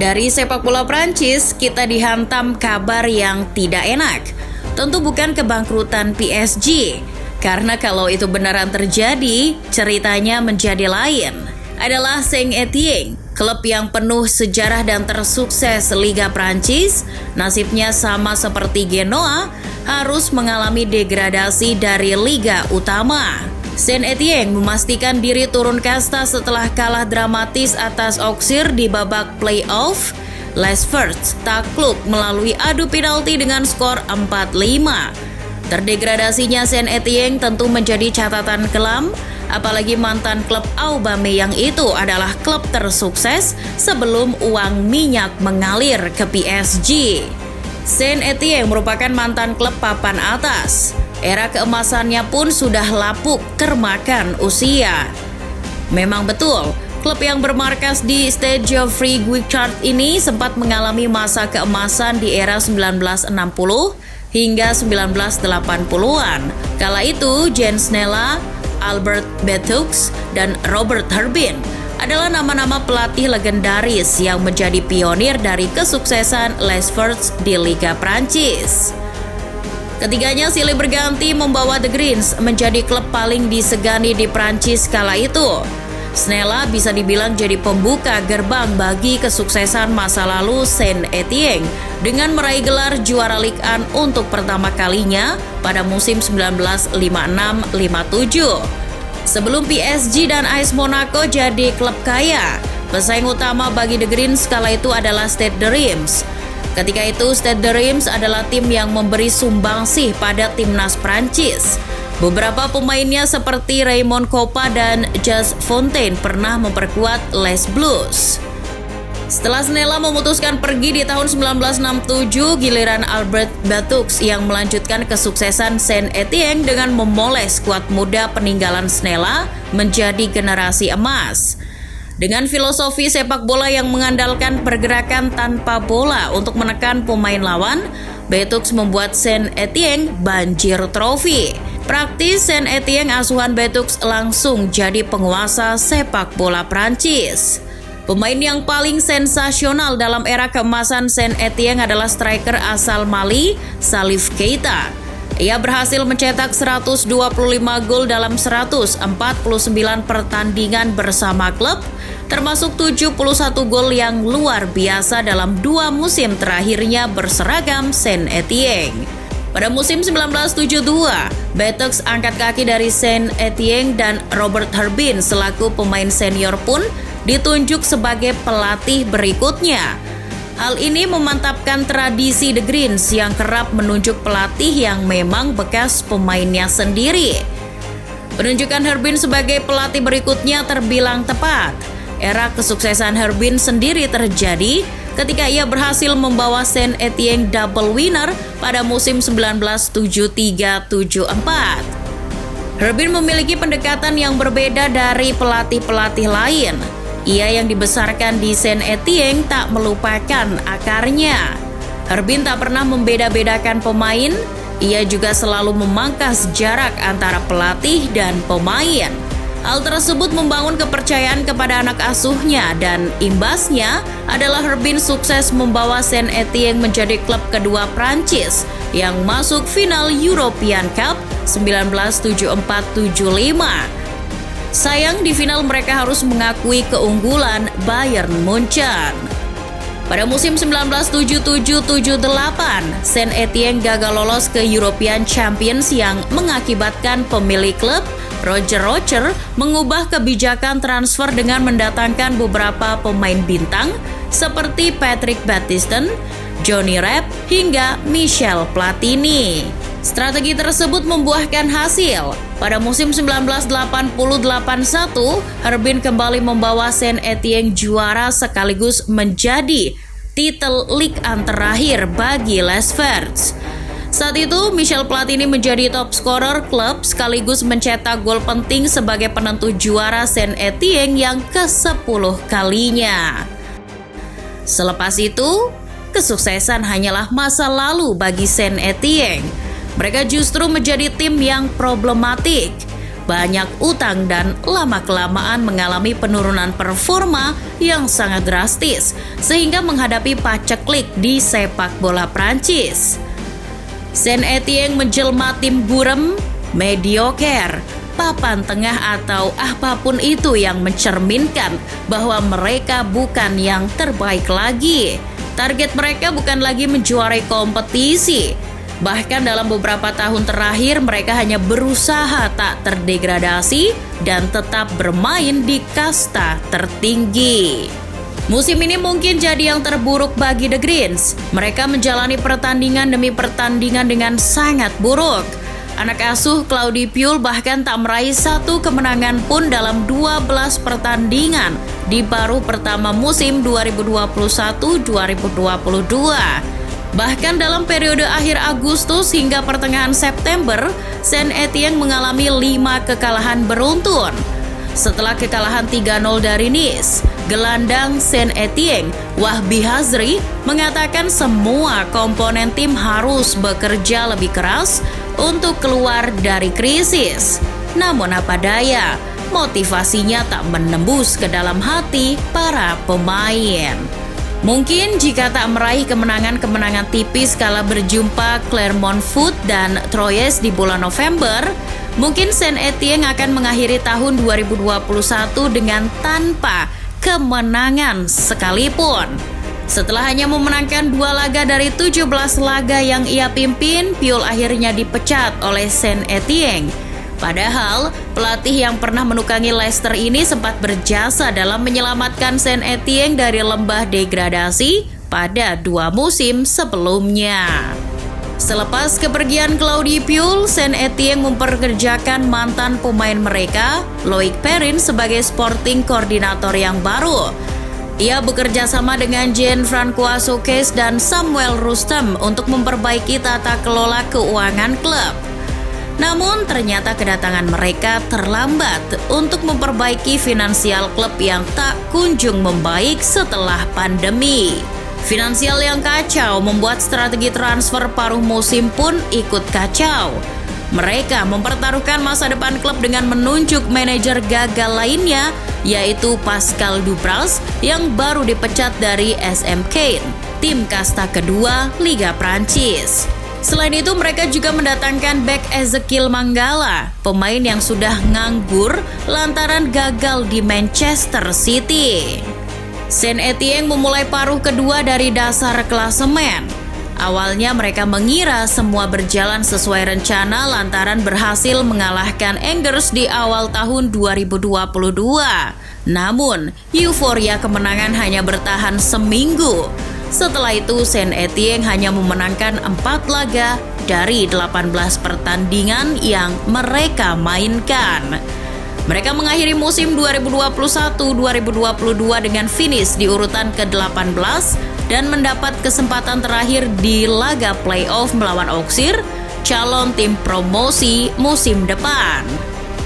Dari sepak bola Prancis, kita dihantam kabar yang tidak enak. Tentu bukan kebangkrutan PSG, karena kalau itu beneran terjadi, ceritanya menjadi lain. Adalah Saint-Étienne, klub yang penuh sejarah dan tersukses Liga Prancis, nasibnya sama seperti Genoa, harus mengalami degradasi dari Liga Utama. Saint-Étienne memastikan diri turun kasta setelah kalah dramatis atas Auxerre di babak playoff. Les Verts takluk melalui adu penalti dengan skor 4-5. Terdegradasinya Saint-Étienne tentu menjadi catatan kelam, apalagi mantan klub Aubameyang itu adalah klub tersukses sebelum uang minyak mengalir ke PSG. Saint-Étienne merupakan mantan klub papan atas. Era keemasannya pun sudah lapuk termakan usia. Memang betul, klub yang bermarkas di Stade Geoffroy Guichard ini sempat mengalami masa keemasan di era 1960 hingga 1980-an. Kala itu, Jens Snella, Albert Bethux, dan Robert Herbin adalah nama-nama pelatih legendaris yang menjadi pionir dari kesuksesan Les Verts di Liga Prancis. Ketiganya silih berganti membawa The Greens menjadi klub paling disegani di Prancis kala itu. Snella bisa dibilang jadi pembuka gerbang bagi kesuksesan masa lalu Saint-Étienne dengan meraih gelar juara Ligue 1 untuk pertama kalinya pada musim 1956-57. Sebelum PSG dan AS Monaco jadi klub kaya, pesaing utama bagi The Greens kala itu adalah Stade de Reims. Ketika itu, Stade de Reims adalah tim yang memberi sumbangsih pada timnas Prancis. Beberapa pemainnya seperti Raymond Kopa dan Just Fontaine pernah memperkuat Les Bleus. Setelah Snella memutuskan pergi di tahun 1967, giliran Albert Bethux yang melanjutkan kesuksesan Saint-Étienne dengan memoles skuad muda peninggalan Snella menjadi generasi emas. Dengan filosofi sepak bola yang mengandalkan pergerakan tanpa bola untuk menekan pemain lawan, Bethux membuat Saint-Étienne banjir trofi. Praktis, Saint-Étienne asuhan Bethux langsung jadi penguasa sepak bola Prancis. Pemain yang paling sensasional dalam era keemasan Saint-Étienne adalah striker asal Mali, Salif Keita. Ia berhasil mencetak 125 gol dalam 149 pertandingan bersama klub, termasuk 71 gol yang luar biasa dalam 2 musim terakhirnya berseragam Saint-Étienne. Pada musim 1972, Bethux angkat kaki dari Saint-Étienne dan Robert Herbin selaku pemain senior pun ditunjuk sebagai pelatih berikutnya. Hal ini memantapkan tradisi The Greens yang kerap menunjuk pelatih yang memang bekas pemainnya sendiri. Penunjukan Herbin sebagai pelatih berikutnya terbilang tepat. Era kesuksesan Herbin sendiri terjadi ketika ia berhasil membawa Saint-Étienne double winner pada musim 1973-74. Herbin memiliki pendekatan yang berbeda dari pelatih-pelatih lain. Ia yang dibesarkan di Saint-Étienne tak melupakan akarnya. Herbin tak pernah membeda-bedakan pemain, ia juga selalu memangkas jarak antara pelatih dan pemain. Hal tersebut membangun kepercayaan kepada anak asuhnya dan imbasnya adalah Herbin sukses membawa Saint-Étienne menjadi klub kedua Prancis yang masuk final European Cup 1974-75. Sayang di final mereka harus mengakui keunggulan Bayern Munchen. Pada musim 1977-78, Saint-Étienne gagal lolos ke European Champions yang mengakibatkan pemilik klub, Roger Rocher, mengubah kebijakan transfer dengan mendatangkan beberapa pemain bintang seperti Patrick Battiston, Johnny Rep, hingga Michel Platini. Strategi tersebut membuahkan hasil. Pada musim 1980-81, Herbin kembali membawa Saint-Étienne juara sekaligus menjadi titel Ligue 1 terakhir bagi Les Verts. Saat itu, Michel Platini menjadi top scorer klub sekaligus mencetak gol penting sebagai penentu juara Saint-Étienne yang ke-10 kalinya. Selepas itu, kesuksesan hanyalah masa lalu bagi Saint-Étienne. Mereka justru menjadi tim yang problematik. banyak utang dan lama-kelamaan mengalami penurunan performa yang sangat drastis sehingga menghadapi paceklik di sepak bola Prancis. Saint-Étienne menjelma tim gurem, mediocre, papan tengah atau apapun itu yang mencerminkan bahwa mereka bukan yang terbaik lagi. Target mereka bukan lagi menjuarai kompetisi. Bahkan dalam beberapa tahun terakhir mereka hanya berusaha tak terdegradasi dan tetap bermain di kasta tertinggi. Musim ini mungkin jadi yang terburuk bagi The Greens. Mereka menjalani pertandingan demi pertandingan dengan sangat buruk. Anak asuh Claude Puel bahkan tak meraih satu kemenangan pun dalam 12 pertandingan di paruh pertama musim 2021-2022. Bahkan dalam periode akhir Agustus hingga pertengahan September, Saint-Étienne mengalami 5 kekalahan beruntun. Setelah kekalahan 3-0 dari Nice, gelandang Saint-Étienne, Wahbi Hazri, mengatakan semua komponen tim harus bekerja lebih keras untuk keluar dari krisis. Namun apa daya, motivasinya tak menembus ke dalam hati para pemain. Mungkin jika tak meraih kemenangan-kemenangan tipis kala berjumpa Clermont Foot dan Troyes di bulan November, mungkin Saint-Étienne akan mengakhiri tahun 2021 dengan tanpa kemenangan sekalipun. Setelah hanya memenangkan 2 laga dari 17 laga yang ia pimpin, Puel akhirnya dipecat oleh Saint-Étienne. Padahal, pelatih yang pernah menukangi Leicester ini sempat berjasa dalam menyelamatkan Saint-Étienne dari lembah degradasi pada 2 musim sebelumnya. Selepas kepergian Claude Puel, Saint-Étienne memperkerjakan mantan pemain mereka, Loic Perrin, sebagai sporting koordinator yang baru. Ia bekerja sama dengan Jean-François Souquet dan Samuel Rustem untuk memperbaiki tata kelola keuangan klub. Namun ternyata kedatangan mereka terlambat untuk memperbaiki finansial klub yang tak kunjung membaik setelah pandemi. Finansial yang kacau membuat strategi transfer paruh musim pun ikut kacau. Mereka mempertaruhkan masa depan klub dengan menunjuk manajer gagal lainnya, yaitu Pascal Dupraz yang baru dipecat dari SM Caen, tim kasta kedua Liga Prancis. Selain itu, mereka juga mendatangkan bek Ezekiel Mangala, pemain yang sudah nganggur lantaran gagal di Manchester City. Saint-Étienne memulai paruh kedua dari dasar klasemen. Awalnya mereka mengira semua berjalan sesuai rencana lantaran berhasil mengalahkan Angers di awal tahun 2022. Namun, euforia kemenangan hanya bertahan seminggu. Setelah itu, Saint-Étienne hanya memenangkan 4 laga dari 18 pertandingan yang mereka mainkan. Mereka mengakhiri musim 2021-2022 dengan finish di urutan ke-18 dan mendapat kesempatan terakhir di laga playoff melawan Auxerre, calon tim promosi musim depan.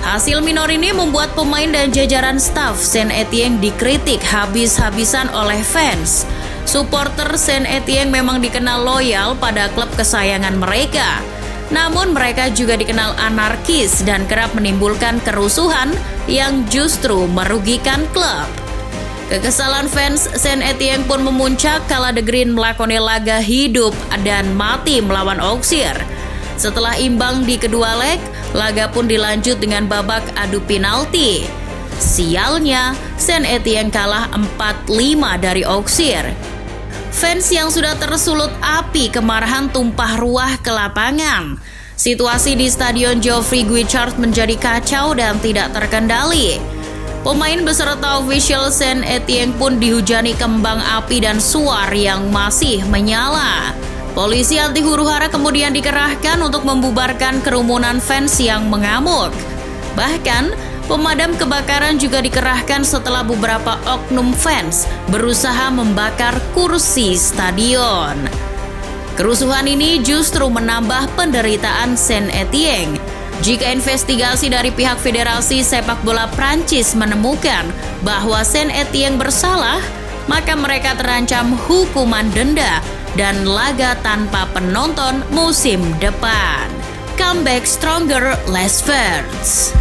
Hasil minor ini membuat pemain dan jajaran staf Saint-Étienne dikritik habis-habisan oleh fans. Supporter Saint-Étienne memang dikenal loyal pada klub kesayangan mereka. Namun mereka juga dikenal anarkis dan kerap menimbulkan kerusuhan yang justru merugikan klub. Kekesalan fans Saint-Étienne pun memuncak kala The Green melakoni laga hidup dan mati melawan Auxerre. Setelah imbang di kedua leg, laga pun dilanjut dengan babak adu penalti. Sialnya, Saint-Étienne kalah 4-5 dari Auxerre. Fans yang sudah tersulut api kemarahan tumpah ruah ke lapangan. Situasi di Stadion Geoffrey Guichard menjadi kacau dan tidak terkendali. Pemain beserta official Saint-Étienne pun dihujani kembang api dan suar yang masih menyala. Polisi anti huru-hara kemudian dikerahkan untuk membubarkan kerumunan fans yang mengamuk. Bahkan, pemadam kebakaran juga dikerahkan setelah beberapa oknum fans berusaha membakar kursi stadion. Kerusuhan ini justru menambah penderitaan Saint-Étienne. Jika investigasi dari pihak Federasi Sepak Bola Prancis menemukan bahwa Saint-Étienne bersalah, maka mereka terancam hukuman denda dan laga tanpa penonton musim depan. Come back stronger, less fans.